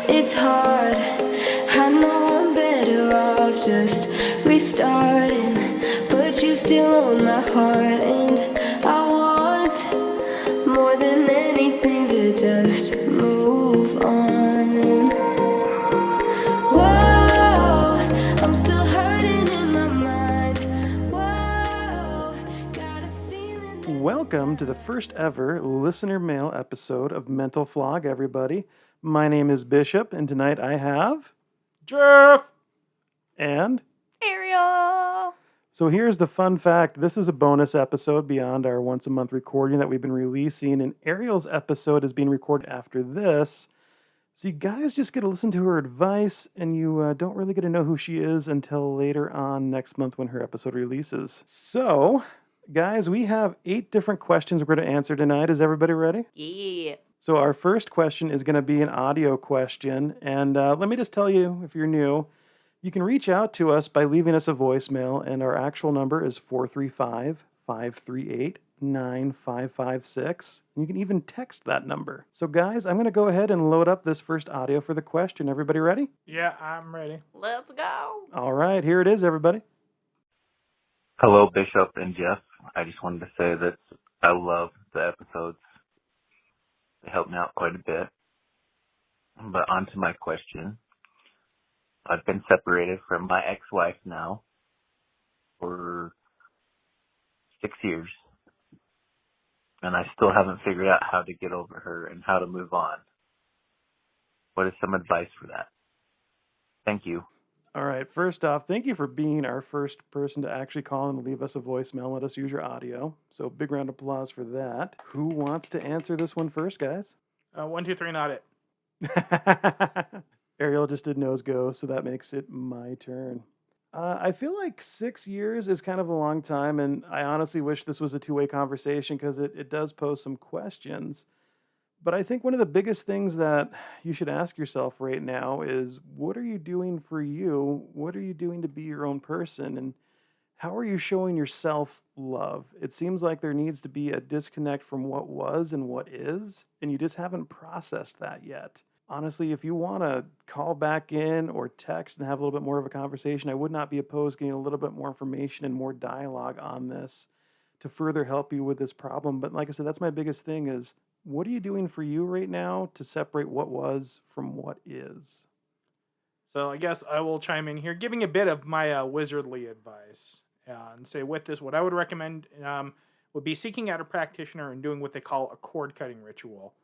It's hard, I know I'm better off just restarting, but you still own my heart, and I want more than anything to just move on. Whoa, I'm still hurting in my mind. Whoa, got a feeling that Welcome to the first ever listener mail episode of Mental Flog, everybody. My name is Bishop, and tonight I have Jeff! and Ariel. so here's the fun fact. This is a bonus episode beyond our once a month recording that we've been releasing, and Ariel's episode is being recorded after this. So you guys just get to listen to her advice, and you don't really get to know who she is until later on next month when her episode releases. So, guys, we have 8 different questions we're going to answer tonight. Is everybody ready? Yeah. So our first question is going to be an audio question. And let me just tell you, if you're new, you can reach out to us by leaving us a voicemail. And our actual number is 435-538-9556. You can even text that number. So guys, I'm going to go ahead and load up this first audio for the question. Everybody ready? Yeah, I'm ready. Let's go. All right, here it is, everybody. Hello, Bishop and Jeff. I just wanted to say that I love the episodes. They help me out quite a bit. But on to my question. I've been separated from my ex-wife now for 6 years. And I still haven't figured out how to get over her and how to move on. What is some advice for that? Thank you. All right, first off, thank you for being our first person to actually call and leave us a voicemail. Let us use your audio. So big round of applause for that. Who wants to answer this one first, guys? 1, 2, 3, not it. Ariel just did nose go, so that makes it my turn. I feel like 6 years is kind of a long time, and I honestly wish this was a two-way conversation because it does pose some questions. But I think one of the biggest things that you should ask yourself right now is, what are you doing for you? What are you doing to be your own person? And how are you showing yourself love? It seems like there needs to be a disconnect from what was and what is, and you just haven't processed that yet. Honestly, if you want to call back in or text and have a little bit more of a conversation, I would not be opposed to getting a little bit more information and more dialogue on this to further help you with this problem. But like I said, that's my biggest thing is, what are you doing for you right now to separate what was from what is? So I guess I will chime in here, giving a bit of my wizardly advice. And say with this, what I would recommend would be seeking out a practitioner and doing what they call a cord cutting ritual.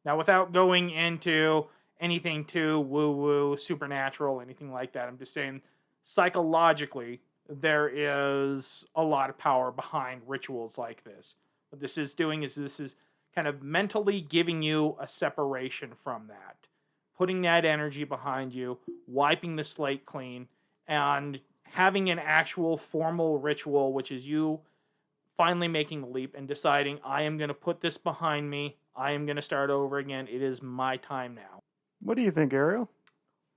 Now, without going into anything too woo-woo, supernatural, anything like that, I'm just saying psychologically, there is a lot of power behind rituals like this. What this is doing is this is kind of mentally giving you a separation from that, putting that energy behind you, wiping the slate clean, and having an actual formal ritual, which is you finally making the leap and deciding, I am going to put this behind me. I am going to start over again. It is my time now. What do you think, Ariel?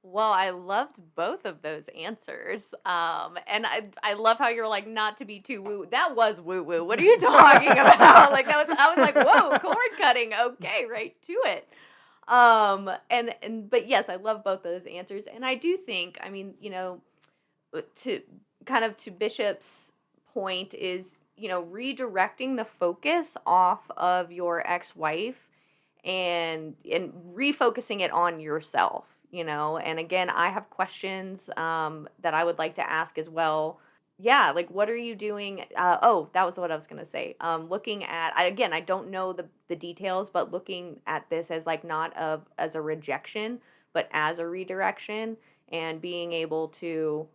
Well, I loved both of those answers. And I love how you're like, not to be too woo. That was woo woo. What are you talking about? Like I was like, whoa, cord cutting. Okay, right to it. But yes, I love both those answers. And I do think, I mean, to Bishop's point is, redirecting the focus off of your ex-wife and refocusing it on yourself, and again, I have questions that I would like to ask as well. Yeah, like what are you doing? That was what I was going to say. Looking at, I don't know the details, but looking at this as like not as a rejection, but as a redirection and being able to,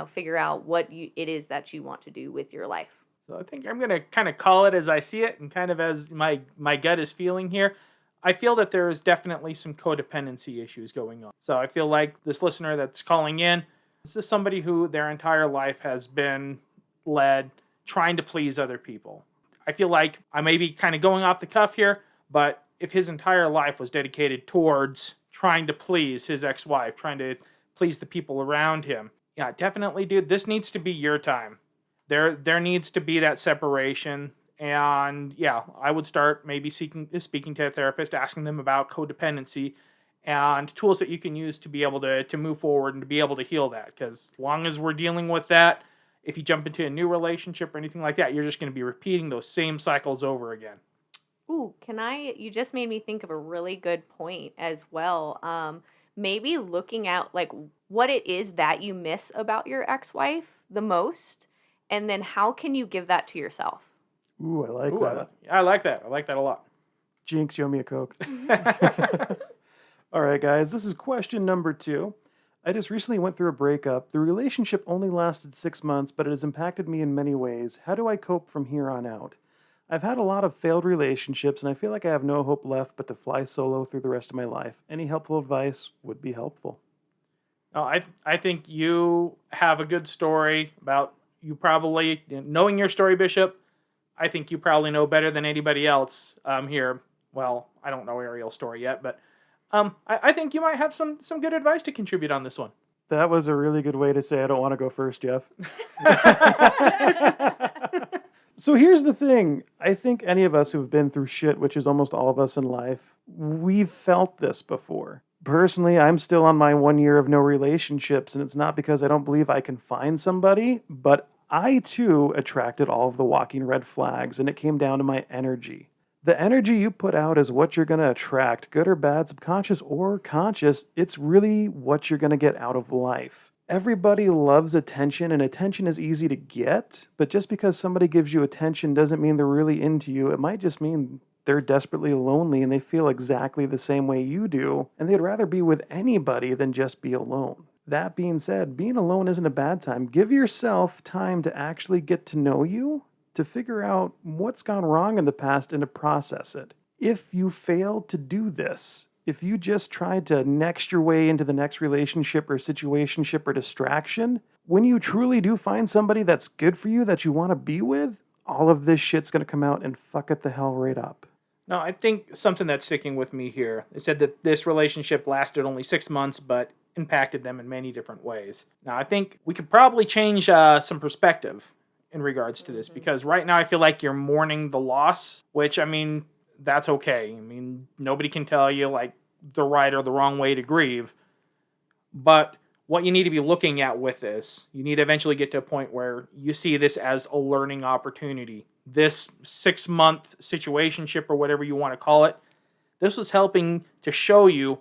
figure out what it is that you want to do with your life. So I think I'm going to kind of call it as I see it and kind of as my gut is feeling here. I feel that there is definitely some codependency issues going on. So I feel like this listener that's calling in, this is somebody who their entire life has been led trying to please other people. I feel like I may be kind of going off the cuff here, but if his entire life was dedicated towards trying to please his ex-wife, trying to please the people around him, yeah, definitely, dude, this needs to be your time. There needs to be that separation. And yeah, I would start maybe speaking to a therapist, asking them about codependency and tools that you can use to be able to move forward and to be able to heal that. Because as long as we're dealing with that, if you jump into a new relationship or anything like that, you're just going to be repeating those same cycles over again. Ooh, you just made me think of a really good point as well. Maybe looking at like what it is that you miss about your ex-wife the most, and then how can you give that to yourself? Ooh, I like Ooh, that. I like that. I like that a lot. Jinx, you owe me a Coke. All right, guys, this is question number 2. I just recently went through a breakup. The relationship only lasted 6 months, but it has impacted me in many ways. How do I cope from here on out? I've had a lot of failed relationships, and I feel like I have no hope left but to fly solo through the rest of my life. Any helpful advice would be helpful. I think you have a good story about you probably, knowing your story, Bishop, I think you probably know better than anybody else here. Well, I don't know Ariel's story yet, but I think you might have some good advice to contribute on this one. That was a really good way to say I don't want to go first, Jeff. So here's the thing. I think any of us who've been through shit, which is almost all of us in life, we've felt this before. Personally, I'm still on my 1 year of no relationships, and it's not because I don't believe I can find somebody, but I too attracted all of the walking red flags, and it came down to my energy. The energy you put out is what you're going to attract, good or bad, subconscious or conscious. It's really what you're going to get out of life. Everybody loves attention, and attention is easy to get, but just because somebody gives you attention doesn't mean they're really into you. It might just mean they're desperately lonely and they feel exactly the same way you do, and they'd rather be with anybody than just be alone. That being said, being alone isn't a bad time. Give yourself time to actually get to know you, to figure out what's gone wrong in the past and to process it. If you failed to do this, if you just tried to next your way into the next relationship or situationship or distraction, when you truly do find somebody that's good for you, that you want to be with, all of this shit's going to come out and fuck it the hell right up. No, I think something that's sticking with me here, it said that this relationship lasted only 6 months, but impacted them in many different ways. Now, I think we could probably change some perspective in regards to this, because right now I feel like you're mourning the loss, which, I mean, that's okay. I mean, nobody can tell you like the right or the wrong way to grieve. But what you need to be looking at with this, you need to eventually get to a point where you see this as a learning opportunity. This 6-month situationship, or whatever you want to call it, this was helping to show you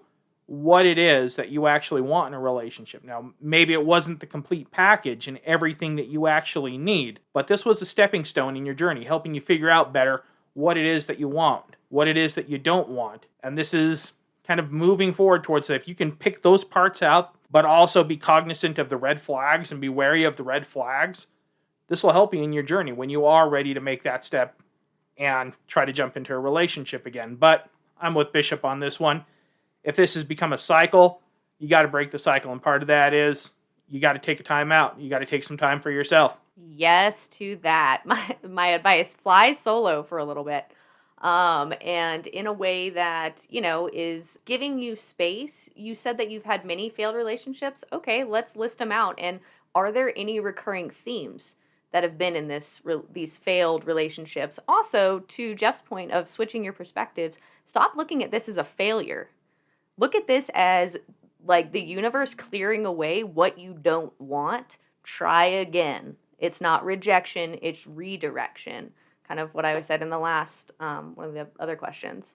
what it is that you actually want in a relationship. Now, maybe it wasn't the complete package and everything that you actually need, but this was a stepping stone in your journey, helping you figure out better what it is that you want, what it is that you don't want. And this is kind of moving forward towards that. If you can pick those parts out, but also be cognizant of the red flags and be wary of the red flags, this will help you in your journey when you are ready to make that step and try to jump into a relationship again. But I'm with Bishop on this one. If this has become a cycle, you got to break the cycle. And part of that is you got to take a time out. You got to take some time for yourself. Yes to that. My advice, fly solo for a little bit. And in a way that, is giving you space. You said that you've had many failed relationships. Okay, let's list them out. And are there any recurring themes that have been in these failed relationships? Also, to Jeff's point of switching your perspectives, stop looking at this as a failure. Look at this as like the universe clearing away what you don't want. Try again. It's not rejection, it's redirection. Kind of what I said in the last one of the other questions.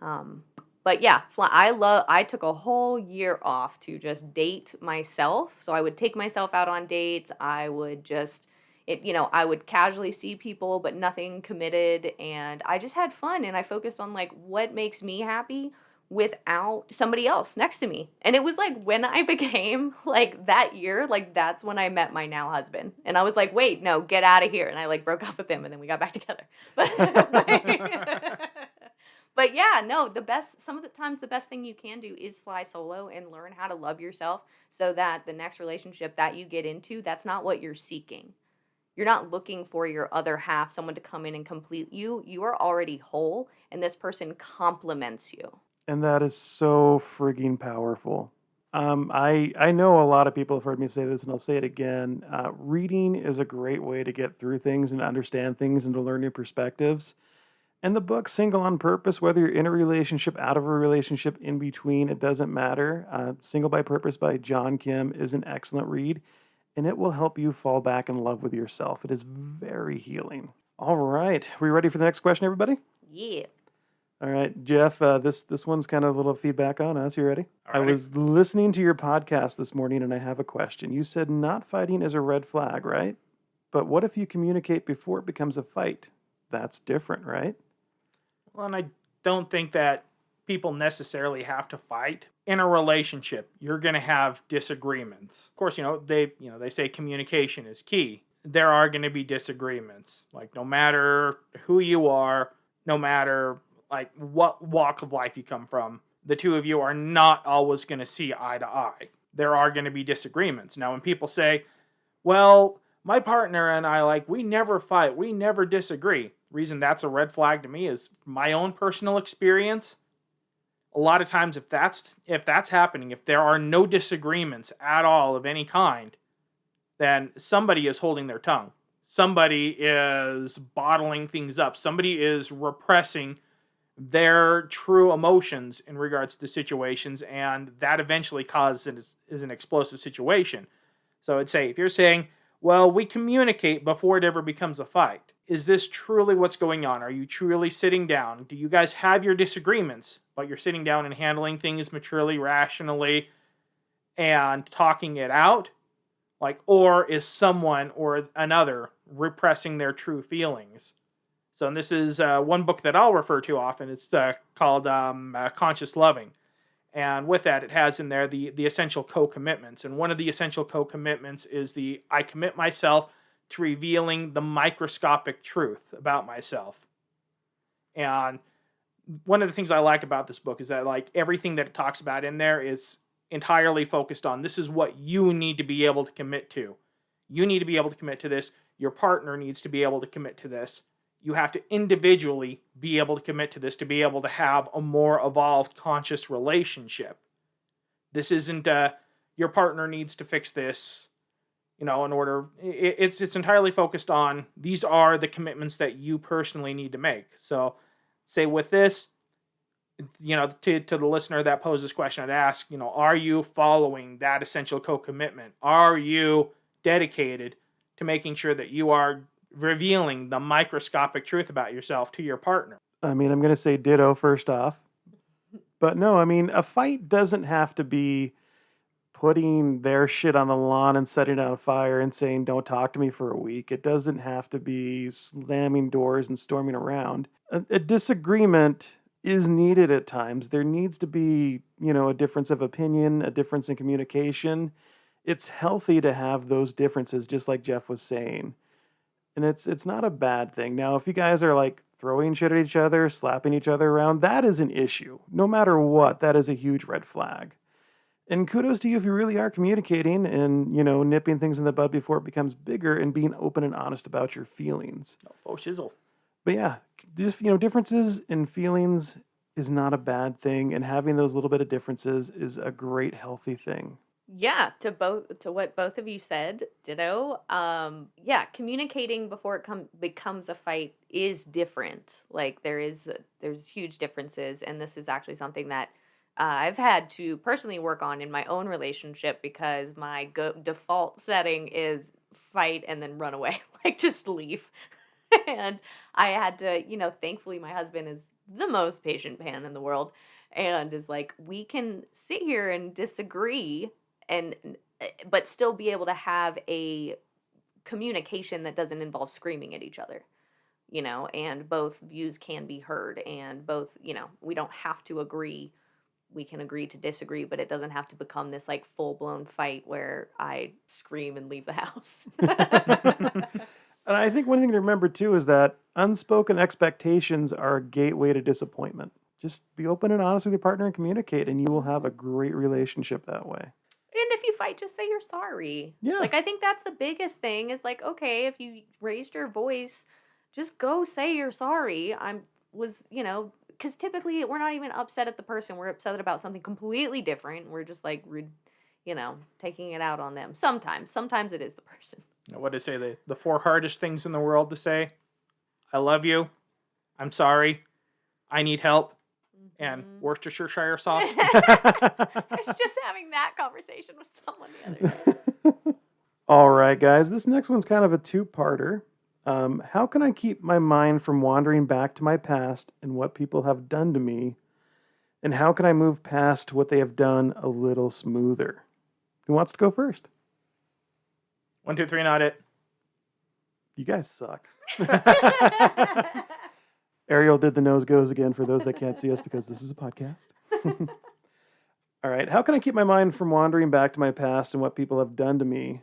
But yeah, I took a whole year off to just date myself. So I would take myself out on dates. I would I would casually see people, but nothing committed. And I just had fun, and I focused on like what makes me happy without somebody else next to me. And it was like when I became like that year, like that's when I met my now husband. And I was like, wait, no, get out of here. And I like broke up with him, and then we got back together. But yeah, no, some of the times the best thing you can do is fly solo and learn how to love yourself, so that the next relationship that you get into, that's not what you're seeking. You're not looking for your other half, someone to come in and complete you. You are already whole, and this person complements you. And that is so frigging powerful. I know a lot of people have heard me say this, and I'll say it again. Reading is a great way to get through things and understand things and to learn new perspectives. And the book, Single on Purpose, whether you're in a relationship, out of a relationship, in between, it doesn't matter. Single by Purpose by John Kim is an excellent read, and it will help you fall back in love with yourself. It is very healing. All right. We ready for the next question, everybody? Yeah. All right, Jeff, this one's kind of a little feedback on us. You ready? I Alrighty. was listening to your podcast this morning, and I have a question. You said not fighting is a red flag, right? But what if you communicate before it becomes a fight? That's different, right? Well, and I don't think that people necessarily have to fight. In a relationship, you're going to have disagreements. Of course, they say communication is key. There are going to be disagreements. Like, no matter who you are, no matter like what walk of life you come from, the two of you are not always going to see eye to eye. There are going to be disagreements. Now, when people say, well, my partner and I, we never fight, we never disagree. The reason that's a red flag to me is my own personal experience. A lot of times, if that's happening, if there are no disagreements at all of any kind, then somebody is holding their tongue. Somebody is bottling things up. Somebody is repressing their true emotions in regards to situations, and that eventually causes an explosive situation. So I'd say, if you're saying, well, we communicate before it ever becomes a fight, is this truly what's going on? Are you truly sitting down? Do you guys have your disagreements, but you're sitting down and handling things maturely, rationally, and talking it out? Or is someone or another repressing their true feelings? So, and this is one book that I'll refer to often. It's called Conscious Loving. And with that, it has in there the essential co-commitments. And one of the essential co-commitments is I commit myself to revealing the microscopic truth about myself. And one of the things I like about this book is that everything that it talks about in there is entirely focused on this is what you need to be able to commit to. You need to be able to commit to this. Your partner needs to be able to commit to this. You have to individually be able to commit to this to be able to have a more evolved, conscious relationship. This isn't your partner needs to fix this, in order. It's entirely focused on these are the commitments that you personally need to make. So, say with this, to the listener that posed this question, I'd ask, are you following that essential co-commitment? Are you dedicated to making sure that you are revealing the microscopic truth about yourself to your partner? I mean, I'm going to say ditto first off. But no, I mean, a fight doesn't have to be putting their shit on the lawn and setting it on fire and saying, don't talk to me for a week. It doesn't have to be slamming doors and storming around. A disagreement is needed at times. There needs to be, a difference of opinion, a difference in communication. It's healthy to have those differences, just like Jeff was saying. And it's not a bad thing. Now, if you guys are throwing shit at each other, slapping each other around, that is an issue. No matter what, that is a huge red flag. And kudos to you if you really are communicating and, nipping things in the bud before it becomes bigger and being open and honest about your feelings. Oh, shizzle. But yeah, just, differences in feelings is not a bad thing. And having those little bit of differences is a great, healthy thing. Yeah, to what both of you said, ditto. Communicating before it becomes a fight is different. There's huge differences, and this is actually something that I've had to personally work on in my own relationship because my default setting is fight and then run away, just leave. And I had to, thankfully my husband is the most patient man in the world, and is we can sit here and disagree but still be able to have a communication that doesn't involve screaming at each other, and both views can be heard, and both, we don't have to agree. We can agree to disagree, but it doesn't have to become this full-blown fight where I scream and leave the house. And I think one thing to remember too is that unspoken expectations are a gateway to disappointment. Just be open and honest with your partner and communicate, and you will have a great relationship that way. And if you fight, just say you're sorry. Yeah. I think that's the biggest thing is okay, if you raised your voice, just go say you're sorry. Because typically we're not even upset at the person. We're upset about something completely different. We're just taking it out on them. Sometimes it is the person. What do they say? The four hardest things in the world to say? I love you. I'm sorry. I need help. And Mhm. Worcestershire sauce. I was just having that conversation with someone the other day. All right, guys. This next one's kind of a two-parter. How can I keep my mind from wandering back to my past and what people have done to me? And how can I move past what they have done a little smoother? Who wants to go first? 1, 2, 3, not it. You guys suck. Ariel did the nose goes again for those that can't see us because this is a podcast. All right. How can I keep my mind from wandering back to my past and what people have done to me?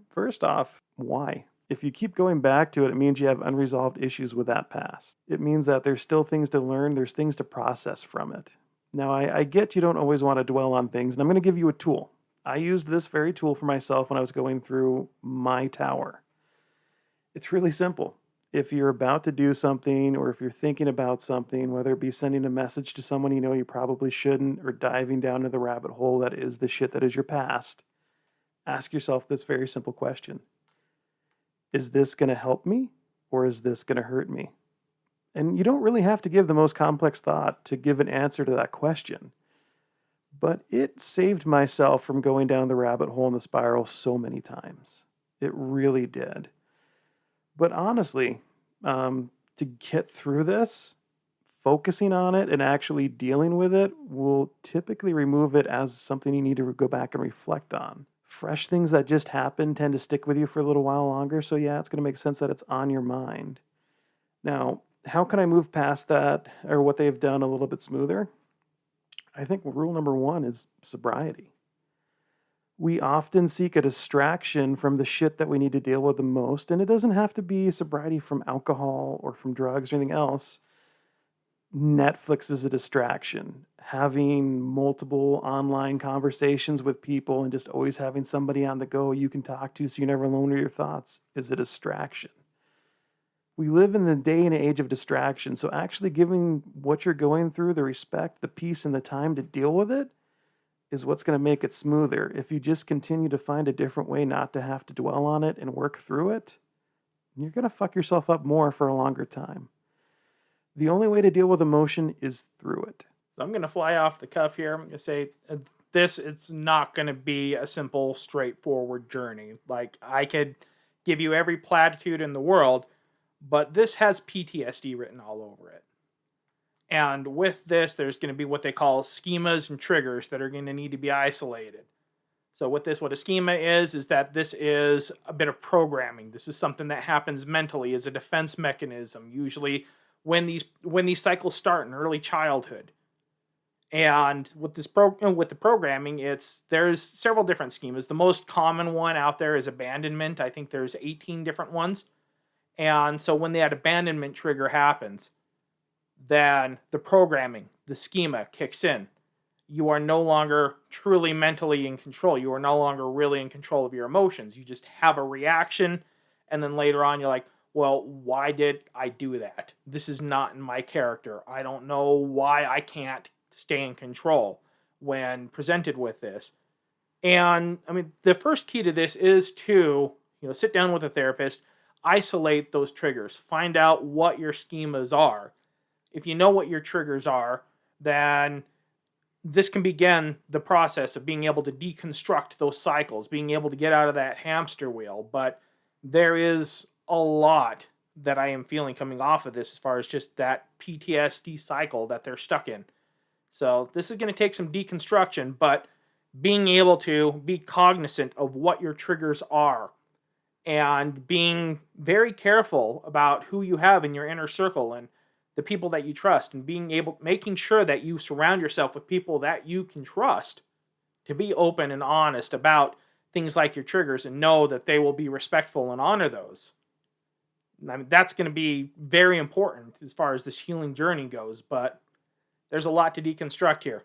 First off, why? If you keep going back to it, it means you have unresolved issues with that past. It means that there's still things to learn, there's things to process from it. Now, I get you don't always want to dwell on things, and I'm going to give you a tool. I used this very tool for myself when I was going through my tower. It's really simple. If you're about to do something or if you're thinking about something, whether it be sending a message to someone you know you probably shouldn't or diving down into the rabbit hole that is the shit that is your past, ask yourself this very simple question. Is this going to help me or is this going to hurt me? And you don't really have to give the most complex thought to give an answer to that question. But it saved myself from going down the rabbit hole in the spiral so many times. It really did. But honestly, to get through this, focusing on it and actually dealing with it will typically remove it as something you need to go back and reflect on. Fresh things that just happen tend to stick with you for a little while longer, so yeah, it's going to make sense that it's on your mind. Now, how can I move past that or what they've done a little bit smoother? I think rule number 1 is sobriety. We often seek a distraction from the shit that we need to deal with the most, and it doesn't have to be sobriety from alcohol or from drugs or anything else. Netflix is a distraction. Having multiple online conversations with people and just always having somebody on the go you can talk to so you're never alone with your thoughts is a distraction. We live in the day and age of distraction, so actually giving what you're going through the respect, the peace, and the time to deal with it is what's going to make it smoother. If you just continue to find a different way not to have to dwell on it and work through it, you're going to fuck yourself up more for a longer time. The only way to deal with emotion is through it. So I'm going to fly off the cuff here. I'm going to say it's not going to be a simple, straightforward journey. Like, I could give you every platitude in the world, but this has PTSD written all over it. And with this, there's going to be what they call schemas and triggers that are going to need to be isolated. So with this, what a schema is that this is a bit of programming. This is something that happens mentally as a defense mechanism, usually when these cycles start in early childhood. And with with the programming, there's several different schemas. The most common one out there is abandonment. I think there's 18 different ones. And so when that abandonment trigger happens, then the programming, the schema kicks in. You are no longer truly mentally in control. You are no longer really in control of your emotions. You just have a reaction, and then later on you're like, well, why did I do that? This is not in my character. I don't know why I can't stay in control when presented with this. And I mean, the first key to this is to, sit down with a therapist, isolate those triggers, find out what your schemas are. If you know what your triggers are, then this can begin the process of being able to deconstruct those cycles, being able to get out of that hamster wheel. But there is a lot that I am feeling coming off of this as far as just that PTSD cycle that they're stuck in. So this is going to take some deconstruction, but being able to be cognizant of what your triggers are and being very careful about who you have in your inner circle and the people that you trust, and making sure that you surround yourself with people that you can trust to be open and honest about things like your triggers and know that they will be respectful and honor those. I mean, that's going to be very important as far as this healing journey goes, but there's a lot to deconstruct here.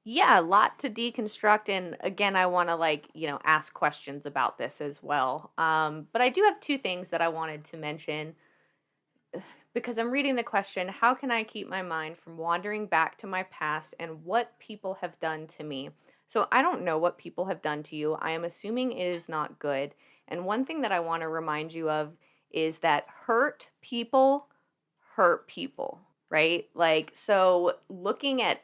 Yeah, a lot to deconstruct. And again, I want to ask questions about this as well. But I do have 2 things that I wanted to mention because I'm reading the question, how can I keep my mind from wandering back to my past and what people have done to me? So I don't know what people have done to you. I am assuming it is not good. And one thing that I want to remind you of is that hurt people hurt people, right? Like, so looking at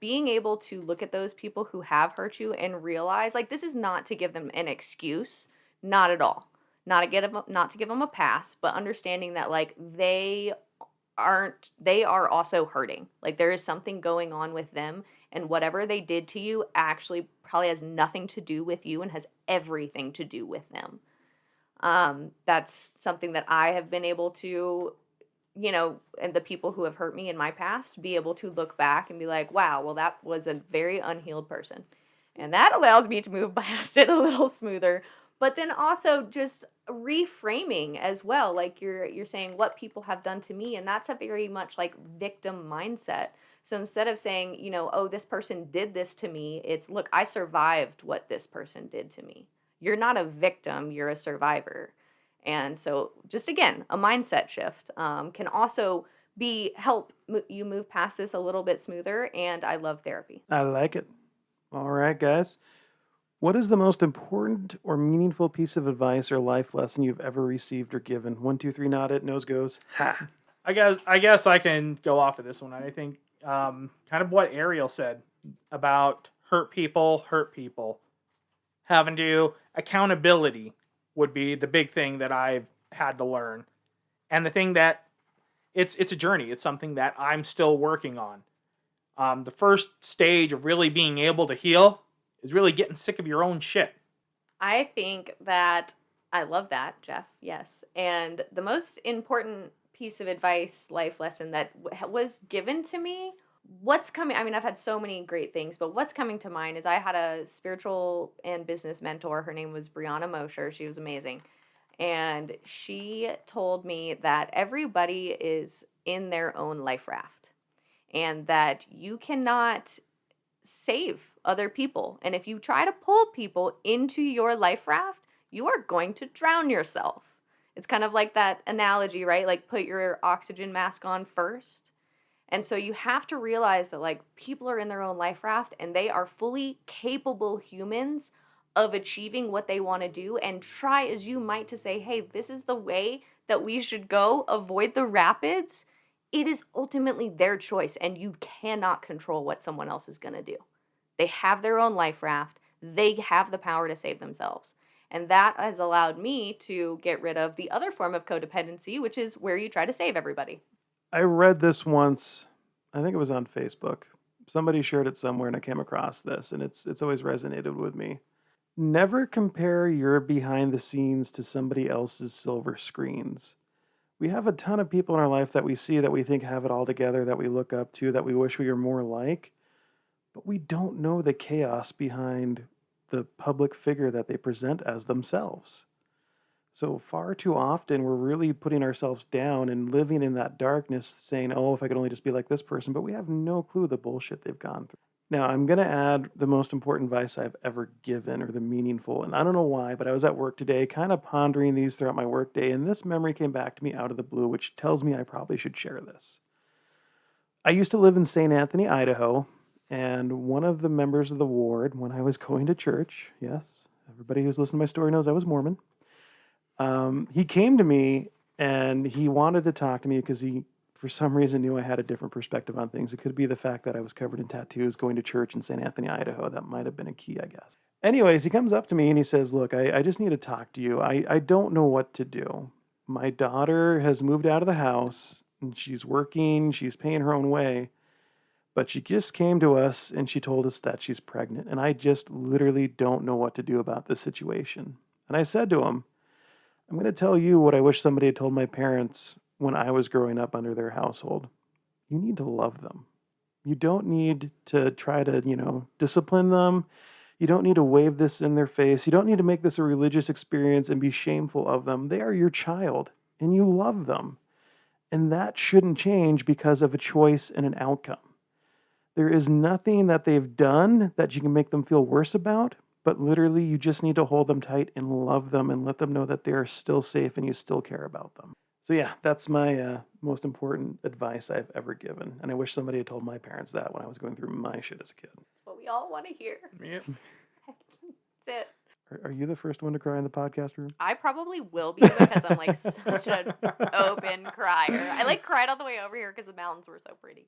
being able to look at those people who have hurt you and realize, like, this is not to give them an excuse, not at all. Not to give them a pass, but understanding that, like, they are also hurting. Like, there is something going on with them, and whatever they did to you actually probably has nothing to do with you and has everything to do with them. That's something that I have been able to, and the people who have hurt me in my past, be able to look back and be like, wow, well, that was a very unhealed person. And that allows me to move past it a little smoother. But then also just reframing as well, like you're saying what people have done to me, and that's a very much like victim mindset. So instead of saying, oh, this person did this to me, it's, look, I survived what this person did to me. You're not a victim, you're a survivor. And so just, again, a mindset shift can also help you move past this a little bit smoother, and I love therapy. I like it. All right, guys. What is the most important or meaningful piece of advice or life lesson you've ever received or given? 1, 2, 3, nod it. Nose goes. Ha. I guess I can go off of this one. I think kind of what Ariel said about hurt people. Having to accountability would be the big thing that I've had to learn, and the thing that it's a journey. It's something that I'm still working on. The first stage of really being able to heal is really getting sick of your own shit. I think that I love that, Jeff. Yes. And the most important piece of advice, life lesson that was given to me, what's coming, I mean, I've had so many great things, but what's coming to mind is I had a spiritual and business mentor. Her name was Brianna Mosher. She was amazing. And she told me that everybody is in their own life raft and that you cannot save other people. And if you try to pull people into your life raft, you are going to drown yourself. It's kind of like that analogy, right? Like, put your oxygen mask on first. And so you have to realize that, like, people are in their own life raft and they are fully capable humans of achieving what they want to do, and try as you might to say, hey, this is the way that we should go, avoid the rapids. It is ultimately their choice, and you cannot control what someone else is going to do. They have their own life raft. They have the power to save themselves. And that has allowed me to get rid of the other form of codependency, which is where you try to save everybody. I read this once. I think it was on Facebook. Somebody shared it somewhere and I came across this, and it's always resonated with me. Never compare your behind the scenes to somebody else's silver screens. We have a ton of people in our life that we see that we think have it all together, that we look up to, that we wish we were more like, but we don't know the chaos behind the public figure that they present as themselves. So far too often, we're really putting ourselves down and living in that darkness, saying, oh, if I could only just be like this person, but we have no clue the bullshit they've gone through. Now, I'm going to add the most important advice I've ever given, or the meaningful, and I don't know why, but I was at work today kind of pondering these throughout my workday, and this memory came back to me out of the blue, which tells me I probably should share this. I used to live in St. Anthony, Idaho, and one of the members of the ward, when I was going to church, yes, everybody who's listened to my story knows I was Mormon, he came to me and he wanted to talk to me because he, for some reason, knew I had a different perspective on things. It could be the fact that I was covered in tattoos going to church in St. Anthony, Idaho. That might have been a key, I guess. Anyways, he comes up to me and he says, look, I just need to talk to you. I don't know what to do. My daughter has moved out of the house and she's working, she's paying her own way, but she just came to us and she told us that she's pregnant. And I just literally don't know what to do about this situation. And I said to him, I'm going to tell you what I wish somebody had told my parents when I was growing up under their household. You need to love them. You don't need to try to, discipline them. You don't need to wave this in their face. You don't need to make this a religious experience and be shameful of them. They are your child and you love them. And that shouldn't change because of a choice and an outcome. There is nothing that they've done that you can make them feel worse about. But literally, you just need to hold them tight and love them and let them know that they are still safe and you still care about them. So yeah, that's my most important advice I've ever given. And I wish somebody had told my parents that when I was going through my shit as a kid. That's what we all want to hear. Yep. That's it. Are you the first one to cry in the podcast room? I probably will be because I'm like such an open crier. I like cried all the way over here because the mountains were so pretty.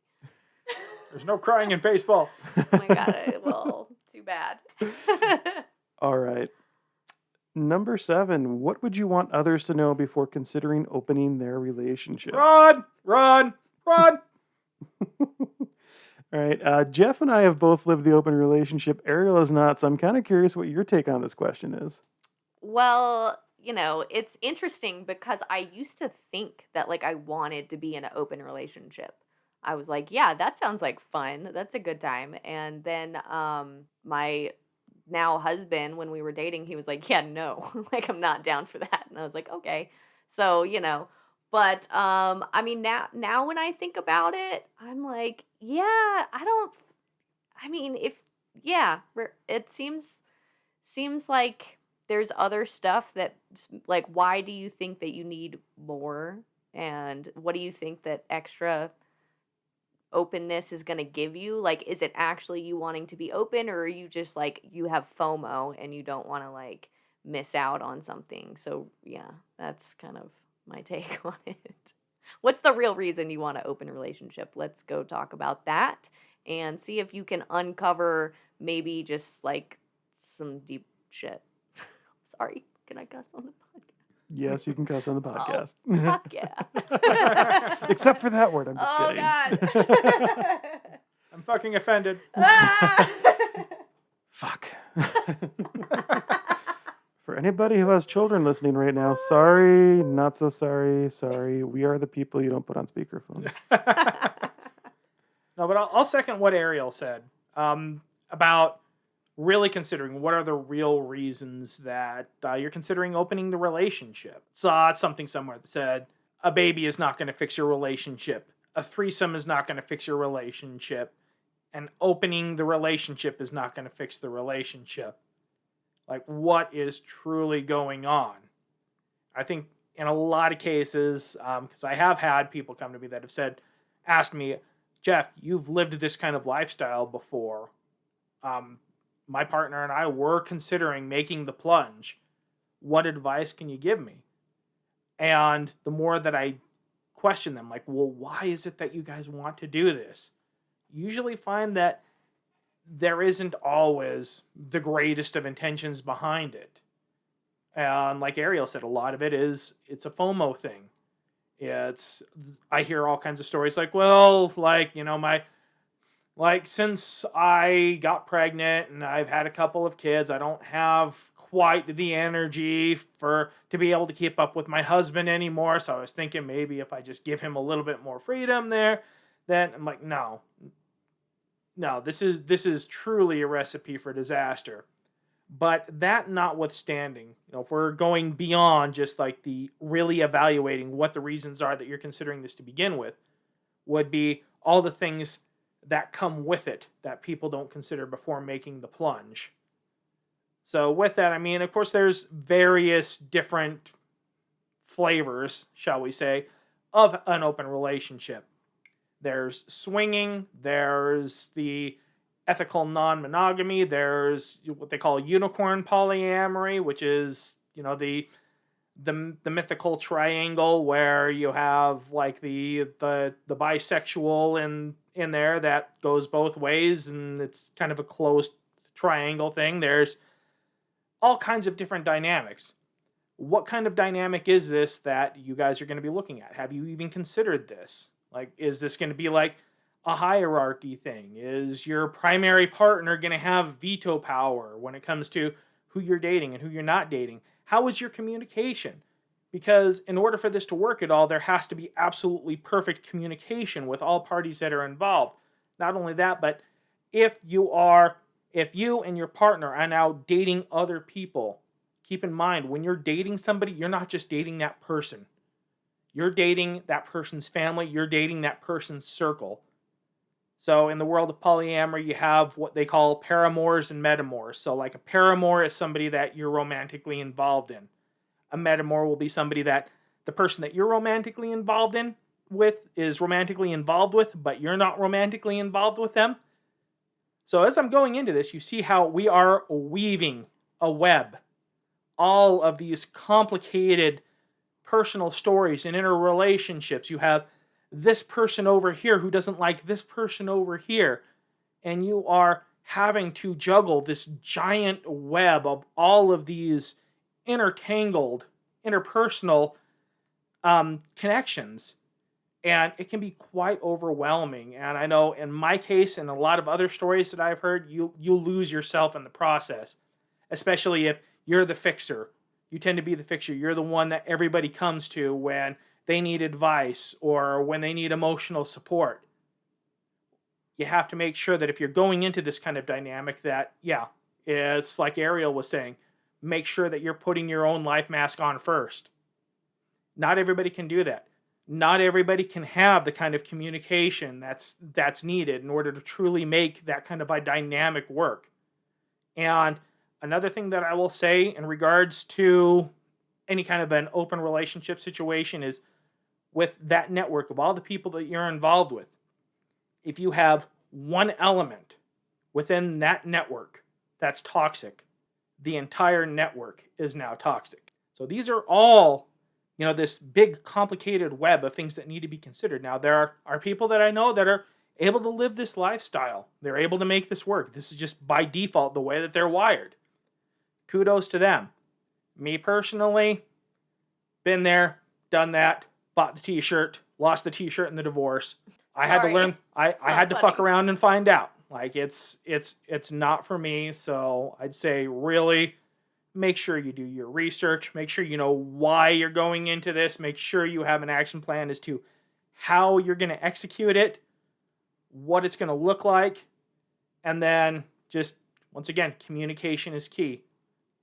There's no crying in baseball. Oh my god, well, too bad. All right. Number 7, what would you want others to know before considering opening their relationship? Run! All right. Jeff and I have both lived the open relationship. Ariel is not, so I'm kind of curious what your take on this question is. Well, it's interesting because I used to think that like I wanted to be in an open relationship. I was like, yeah, that sounds like fun. That's a good time. And then my now husband, when we were dating, he was like, yeah, no, like I'm not down for that. And I was like, okay. So, but I mean now when I think about it, I'm like, yeah, it seems like there's other stuff that, like, why do you think that you need more? And what do you think that extra openness is going to give you? Like, is it actually you wanting to be open, or are you just like, you have FOMO and you don't want to like miss out on something? So yeah, that's kind of my take on it. What's the real reason you want an open relationship? Let's go talk about that and see if you can uncover maybe just like some deep shit. Sorry, can I cuss on the podcast? Yes, you can cuss on the podcast. Fuck yeah. Except for that word, I'm just kidding. God. I'm fucking offended. Fuck. For anybody who has children listening right now, sorry, not so sorry, sorry. We are the people you don't put on speakerphone. No, but I'll second what Ariel said about really considering what are the real reasons that you're considering opening the relationship. Saw something somewhere that said a baby is not going to fix your relationship. A threesome is not going to fix your relationship. And opening the relationship is not going to fix the relationship. Like, what is truly going on? I think in a lot of cases, because I have had people come to me that have asked me, Jeff, you've lived this kind of lifestyle before. My partner and I were considering making the plunge. What advice can you give me? And the more that I question them, like, well, why is it that you guys want to do this? Usually find that there isn't always the greatest of intentions behind it. And like Ariel said, a lot of it's a FOMO thing. I hear all kinds of stories like, well, like, since I got pregnant and I've had a couple of kids, I don't have quite the energy to be able to keep up with my husband anymore. So I was thinking maybe if I just give him a little bit more freedom there, then I'm like, no, this is truly a recipe for disaster. But that notwithstanding, if we're going beyond just like the really evaluating what the reasons are that you're considering this to begin with, would be all the things that come with it that people don't consider before making the plunge. So with that, I mean, of course, there's various different flavors, shall we say, of an open relationship. There's swinging, there's the ethical non-monogamy, there's what they call unicorn polyamory, which is, the mythical triangle where you have like the bisexual in there that goes both ways, and it's kind of a closed triangle thing. There's all kinds of different dynamics. What kind of dynamic is this that you guys are going to be looking at? Have you even considered this? Like, is this going to be like a hierarchy thing? Is your primary partner going to have veto power when it comes to who you're dating and who you're not dating? How is your communication? Because in order for this to work at all, there has to be absolutely perfect communication with all parties that are involved. Not only that, but if you and your partner are now dating other people, keep in mind, when you're dating somebody, you're not just dating that person. You're dating that person's family. You're dating that person's circle. So in the world of polyamory, you have what they call paramours and metamours. So like a paramour is somebody that you're romantically involved in. A metamour will be somebody that the person that you're romantically involved with, but you're not romantically involved with them. So as I'm going into this, you see how we are weaving a web all of these complicated personal stories and interrelationships. You have this person over here who doesn't like this person over here. And you are having to juggle this giant web of all of these intertangled, interpersonal connections. And it can be quite overwhelming. And I know in my case and a lot of other stories that I've heard, you lose yourself in the process, especially if you're the fixer. You tend to be the fixer. You're the one that everybody comes to when they need advice or when they need emotional support. You have to make sure that if you're going into this kind of dynamic that, yeah, it's like Ariel was saying, make sure that you're putting your own life mask on first. Not everybody can do that. Not everybody can have the kind of communication that's needed in order to truly make that kind of a dynamic work. And another thing that I will say in regards to any kind of an open relationship situation is with that network of all the people that you're involved with. If you have one element within that network that's toxic, the entire network is now toxic. So these are all, this big complicated web of things that need to be considered. Now, there are people that I know that are able to live this lifestyle. They're able to make this work. This is just by default the way that they're wired. Kudos to them. Me personally, been there, done that, bought the t-shirt, lost the t-shirt in the divorce. I had to learn, I had to fuck around and find out. Like it's not for me. So I'd say really make sure you do your research. Make sure you know why you're going into this. Make sure you have an action plan as to how you're going to execute it, what it's going to look like. And then just, once again, communication is key.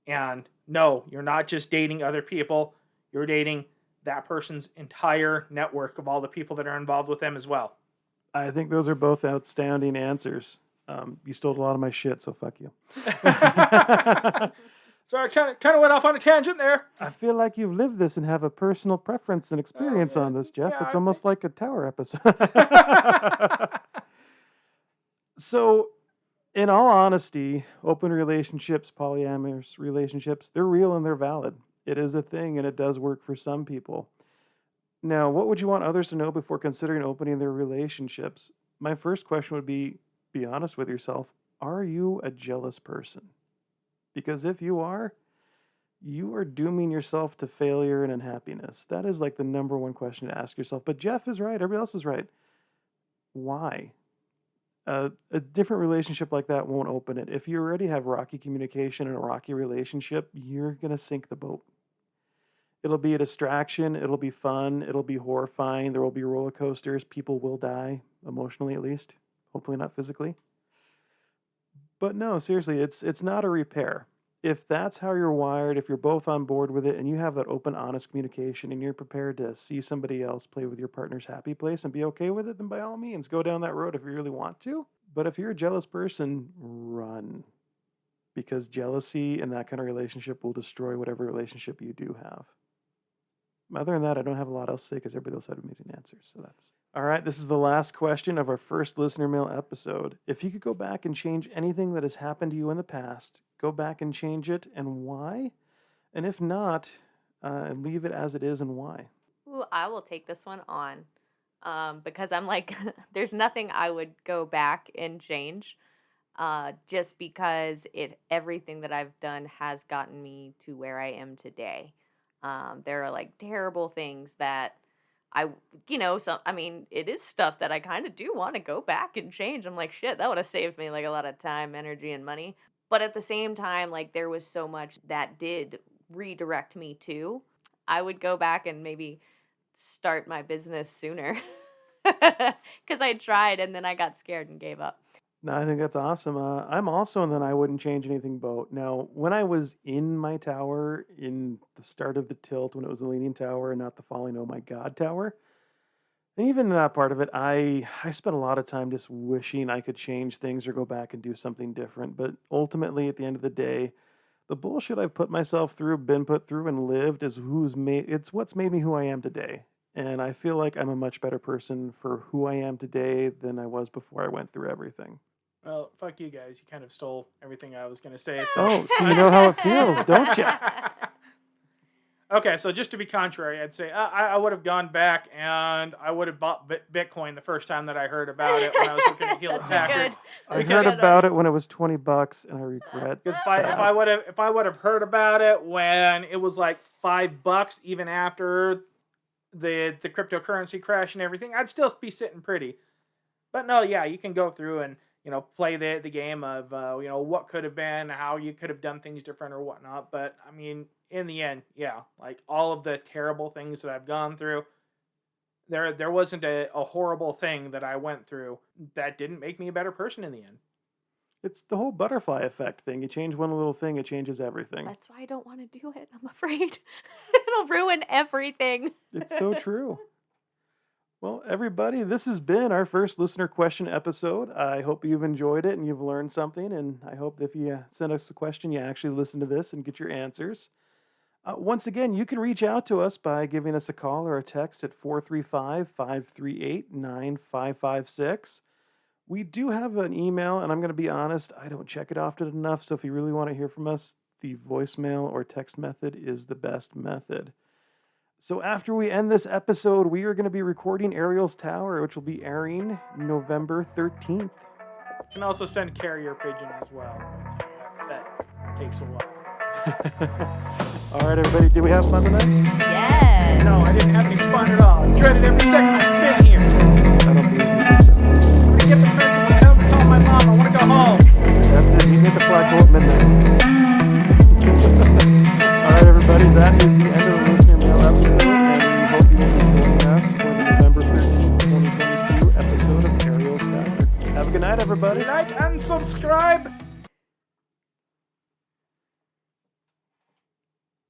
And no, you're not just dating other people. You're dating that person's entire network of all the people that are involved with them as well. I think those are both outstanding answers. You stole a lot of my shit, so fuck you. So I kind of went off on a tangent there. I feel like you've lived this and have a personal preference and experience on this, Jeff. Yeah, it's almost like a Tower episode. So, in all honesty, open relationships, polyamorous relationships, they're real and they're valid. It is a thing and it does work for some people. Now, what would you want others to know before considering opening their relationships? My first question would be honest with yourself. Are you a jealous person? Because if you are dooming yourself to failure and unhappiness. That is like the number one question to ask yourself. But Jeff is right. Everybody else is right. Why? A different relationship like that won't open it. If you already have rocky communication and a rocky relationship, you're going to sink the boat. It'll be a distraction. It'll be fun. It'll be horrifying. There will be roller coasters. People will die, emotionally at least. Hopefully not physically. But no, seriously, it's not a repair. If that's how you're wired, if you're both on board with it and you have that open, honest communication and you're prepared to see somebody else play with your partner's happy place and be okay with it, then by all means, go down that road if you really want to. But if you're a jealous person, run. Because jealousy in that kind of relationship will destroy whatever relationship you do have. Other than that, I don't have a lot else to say because everybody else had amazing answers. So that's all right. This is the last question of our first listener mail episode. If you could go back and change anything that has happened to you in the past, go back and change it, and why? And if not, leave it as it is, and why? Ooh, I will take this one on because I'm like, there's nothing I would go back and change just because everything that I've done has gotten me to where I am today. There are like terrible things that it is stuff that I kind of do want to go back and change. I'm like, shit, that would have saved me like a lot of time, energy, and money. But at the same time, like there was so much that did redirect me too. I would go back and maybe start my business sooner because I tried and then I got scared and gave up. No, I think that's awesome. I'm also in that I wouldn't change anything boat. Now, when I was in my tower, in the start of the tilt, when it was the leaning tower and not the falling, oh my God tower, and even in that part of it, I spent a lot of time just wishing I could change things or go back and do something different. But ultimately, at the end of the day, the bullshit I've put myself through, been put through, and lived is it's what's made me who I am today. And I feel like I'm a much better person for who I am today than I was before I went through everything. Well, fuck you guys. You kind of stole everything I was going to say. So you know how it feels, don't you? Okay, so just to be contrary, I'd say I would have gone back and I would have bought Bitcoin the first time that I heard about it when I was working at Hewlett That's Packard. good. I Because- heard Good about it when it was $20, and I regret. Because if I would have heard about it when it was like $5, even after the cryptocurrency crash and everything, I'd still be sitting pretty. But no, yeah, you can go through and play the game of what could have been, how you could have done things different or whatnot. But I mean, in the end, yeah, like all of the terrible things that I've gone through, there wasn't a horrible thing that I went through that didn't make me a better person in the end. It's the whole butterfly effect thing. You change one little thing, it changes everything. That's why I don't want to do it. I'm afraid it'll ruin everything. It's so true. Well, everybody, this has been our first listener question episode. I hope you've enjoyed it and you've learned something. And I hope if you send us a question, you actually listen to this and get your answers. Once again, you can reach out to us by giving us a call or a text at 435-538-9556. We do have an email, and I'm going to be honest, I don't check it often enough. So if you really want to hear from us, the voicemail or text method is the best method. So after we end this episode, we are going to be recording Ariel's Tower, which will be airing November 13th. You can also send carrier pigeon as well. That takes a while. All right, everybody, did we have fun tonight? Yes. No, I didn't have any fun at all. I dreaded every second I've been here. I don't believe you. I'm gonna get the principal to help me call my mom. I want to go home. That's it. You hit the flagpole at midnight. All right, everybody, that is the end of the listener mail episode, and we hope you will be joining us for the November 13th, 2022 episode of Ariel's Tower. Have a good night, everybody. Like and subscribe.